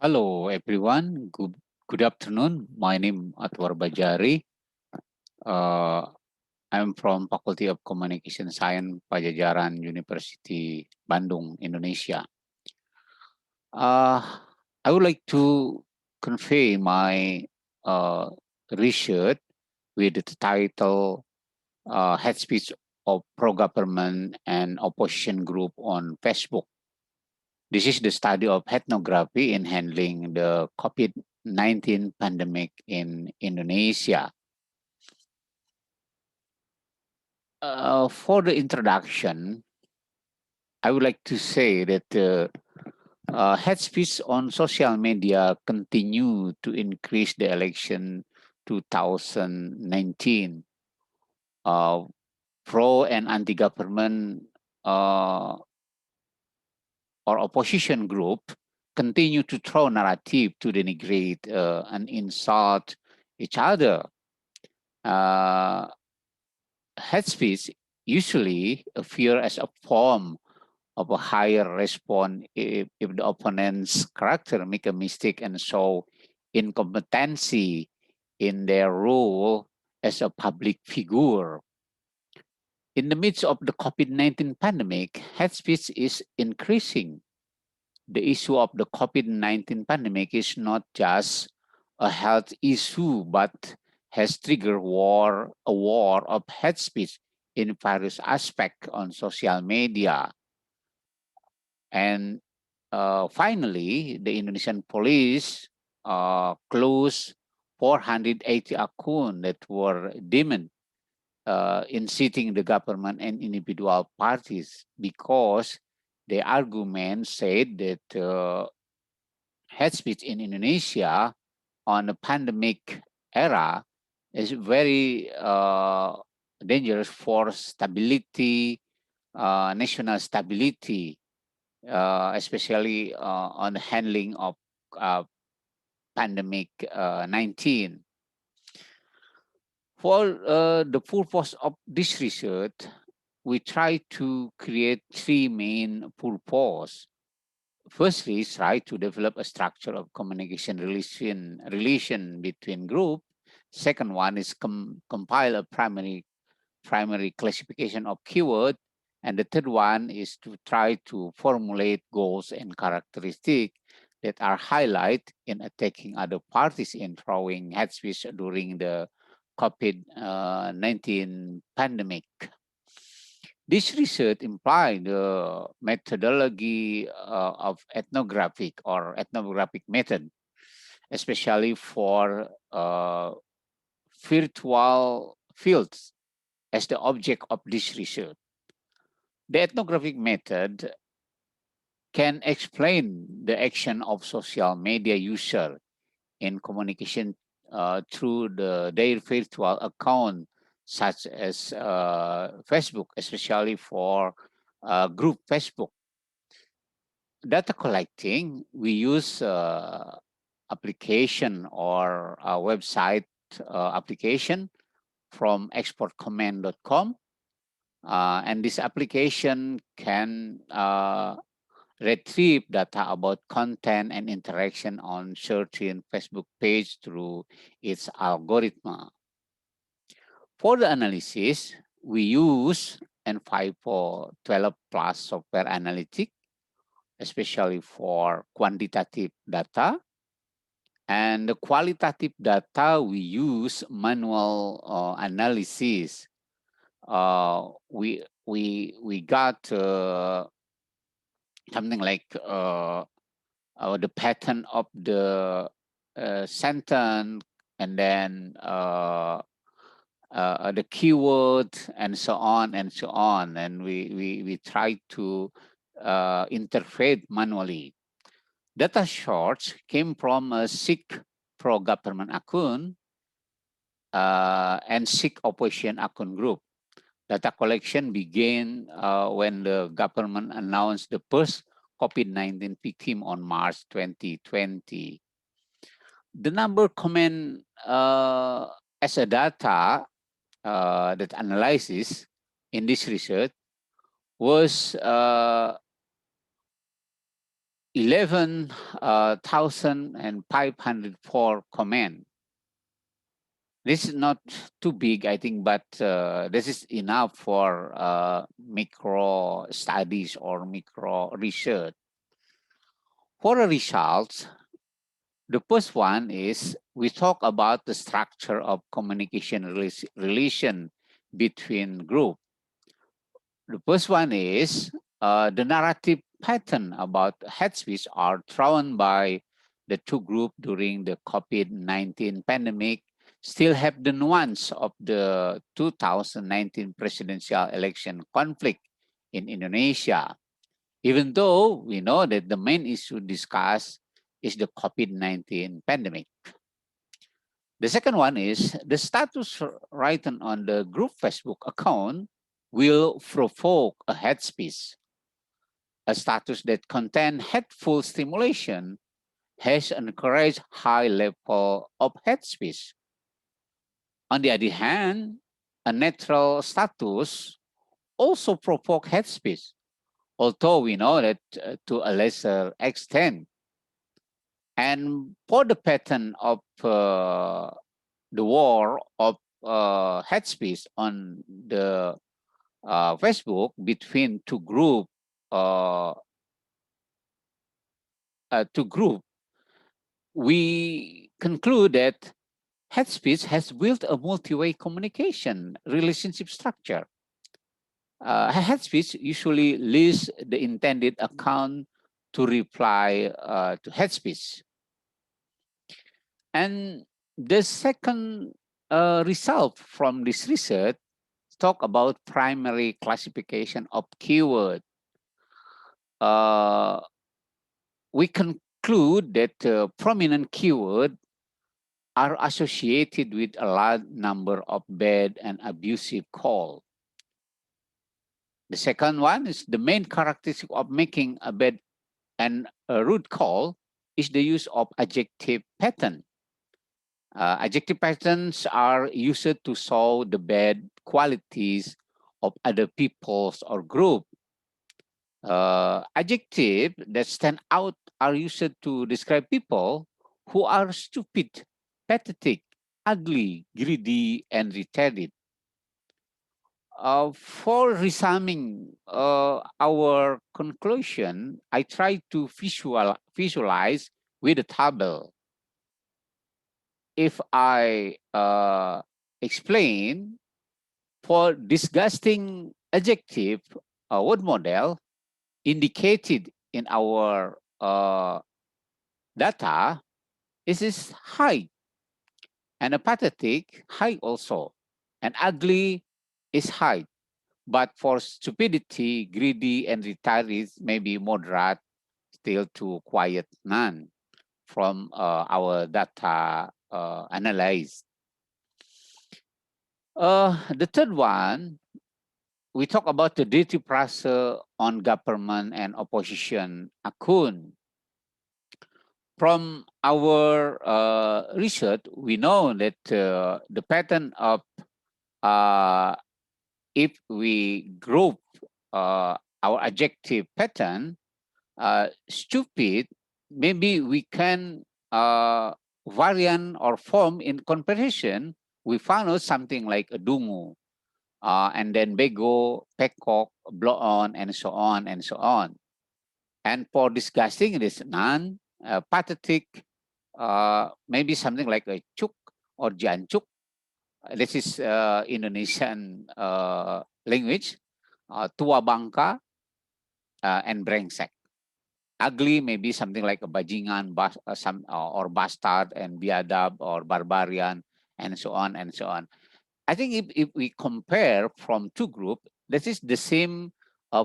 Hello, everyone. Good afternoon. My name is Atwar Bajari. Uh, I'm from Faculty of Communication Science, Pajajaran University, Bandung, Indonesia. Uh, I would like to convey my uh, research with the title Head Speech of Pro-Government and Opposition Group on Facebook. This is the study of ethnography in handling the COVID-19 pandemic in Indonesia. For the introduction, I would like to say that hate speech on social media continue to increase the election 2019. Uh, Pro and anti-government uh, or opposition group continue to throw narrative to denigrate and insult each other. Uh, Hate speech usually appear as a form of a higher response if the opponent's character make a mistake and show incompetency in their role as a public figure. In the midst of the COVID-19 pandemic, hate speech is increasing. The issue of the COVID-19 pandemic is not just a health issue, but has triggered a war of hate speech in various aspects on social media. And finally, the Indonesian police closed 480 accounts that were deemed inciting the government and individual parties because the argument said that hate speech in Indonesia on the pandemic era is very dangerous for stability, national stability, especially on the handling of pandemic 19. For the purpose of this research, we try to create three main purposes. Firstly, try to develop a structure of communication relation between group. Second one is compile a primary classification of keyword. And the third one is to try to formulate goals and characteristics that are highlighted in attacking other parties in throwing hate speech during the COVID-19 pandemic. This research implied the methodology of ethnographic method, especially for virtual fields as the object of this research. The ethnographic method can explain the action of social media user in communication through their virtual account, such as Facebook, especially for group Facebook. Data collecting, we use application or a website application from exportcommand.com. And this application can retrieve data about content and interaction on certain Facebook page through its algorithm. For the analysis, we use N5.12 plus software analytic, especially for quantitative data. And the qualitative data, we use manual analysis. We got something like the pattern of the sentence, and then the keyword, and so on and so on. And we try to interpret manually. Data source came from a Sikh pro-government account and Sikh opposition account group. Data collection began when the government announced the first COVID-19 victim on March 2020. The number comment as a data that analysis in this research was 11,504 comments. This is not too big, I think, but this is enough for micro studies or micro research. For the results, the first one is we talk about the structure of communication relation between groups. The first one is the narrative pattern about hate speech are drawn by the two groups during the COVID-19 pandemic still have the nuance of the 2019 presidential election conflict in Indonesia, even though we know that the main issue discussed is the COVID-19 pandemic. The second one is the status written on the group Facebook account will provoke a hate speech. A status that contains hateful stimulation has encouraged high level of hate speech. On the other hand, a neutral status also provokes hate speech, although we know that to a lesser extent. And for the pattern of the war of hate speech on the Facebook between two groups, we conclude that hate speech has built a multi-way communication relationship structure. Hate speech usually leads the intended account to reply to hate speech. And the second result from this research talk about primary classification of keyword. We conclude that prominent keyword are associated with a large number of bad and abusive calls. The second one is the main characteristic of making a bad and a rude call is the use of adjective pattern. Adjective patterns are used to show the bad qualities of other peoples or group. Adjectives that stand out are used to describe people who are stupid, pathetic, ugly, greedy, and retarded. For resuming our conclusion, I try to visualize with a table. If I explain for disgusting adjective word model indicated in our data, this is high, and a pathetic high also, and ugly is high. But for stupidity, greedy, and retarded, maybe moderate, still to quiet none from our data analyzed. The third one, we talk about the dirty pressure on government and opposition account. From our research, we know that the pattern of if we group our adjective pattern, stupid, maybe we can variant or form in comparison. We found out something like a dungu, and then bego, pekok, blow on, and so on and so on. And for disgusting, it is none, pathetic, maybe something like a cuk or jancuk. This is Indonesian language. Tua bangka and brengsek. Ugly, maybe something like a bajingan, or bastard, and biadab or barbarian, and so on and so on. I think if we compare from two groups, this is the same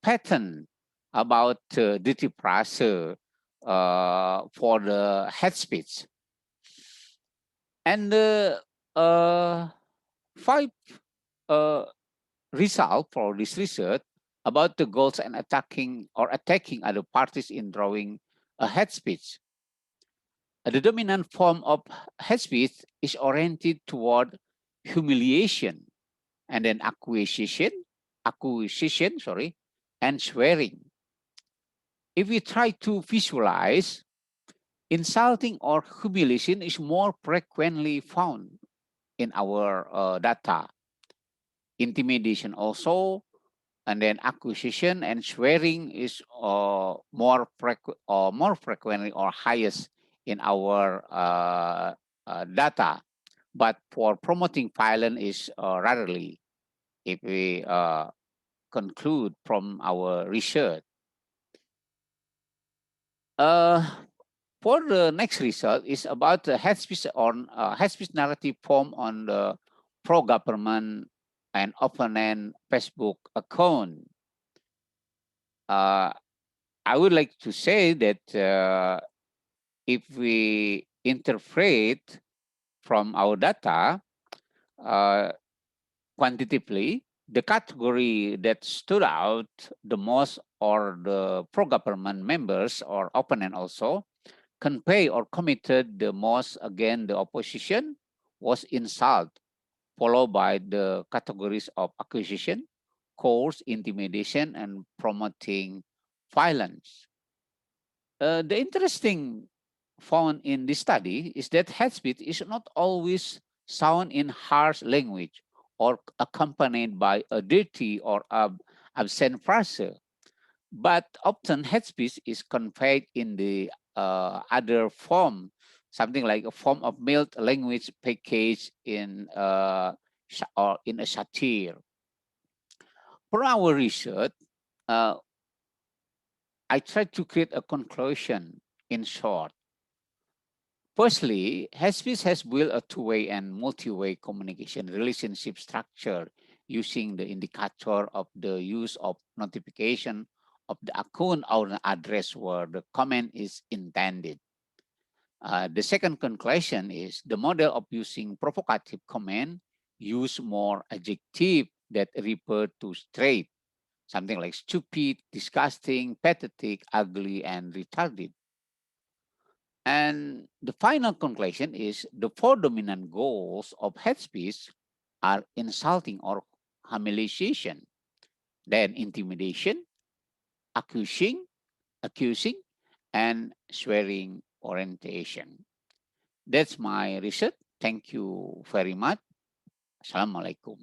pattern about dirty pressure for the hate speech. And the five result for this research about the goals and attacking other parties in drawing a hate speech. The dominant form of hate speech is oriented toward humiliation, and then acquisition, and swearing. If we try to visualize, insulting or humiliation is more frequently found in our data. Intimidation also, and then accusation and swearing is more frequently or highest in our data. But for promoting violence is rarely, if we conclude from our research. Uh, for the next result is about the hate speech on hate speech narrative form on the pro-government and opponent Facebook account. Uh, I would like to say that if we interpret from our data uh, quantitatively, the category that stood out the most or the pro-government members or opponent also convey or committed the most against the opposition was insult, followed by the categories of accusation, coerce, intimidation, and promoting violence. The interesting found in this study is that hate speech is not always sound in harsh language or accompanied by a dirty or absent phrase, but often hate speech is conveyed in the other form, something like a form of mild language packaged in or in a satire. For our research, uh, I tried to create a conclusion in short. Firstly, Headspace has built a two-way and multi-way communication relationship structure using the indicator of the use of notification of the account or address where the comment is intended. The second conclusion is the model of using provocative comment use more adjective that refer to trait, something like stupid, disgusting, pathetic, ugly, and retarded. And the final conclusion is the four dominant goals of hate speech are insulting or humiliation, then intimidation, accusing, accusing, and swearing orientation. That's my research. Thank you very much. Assalamualaikum.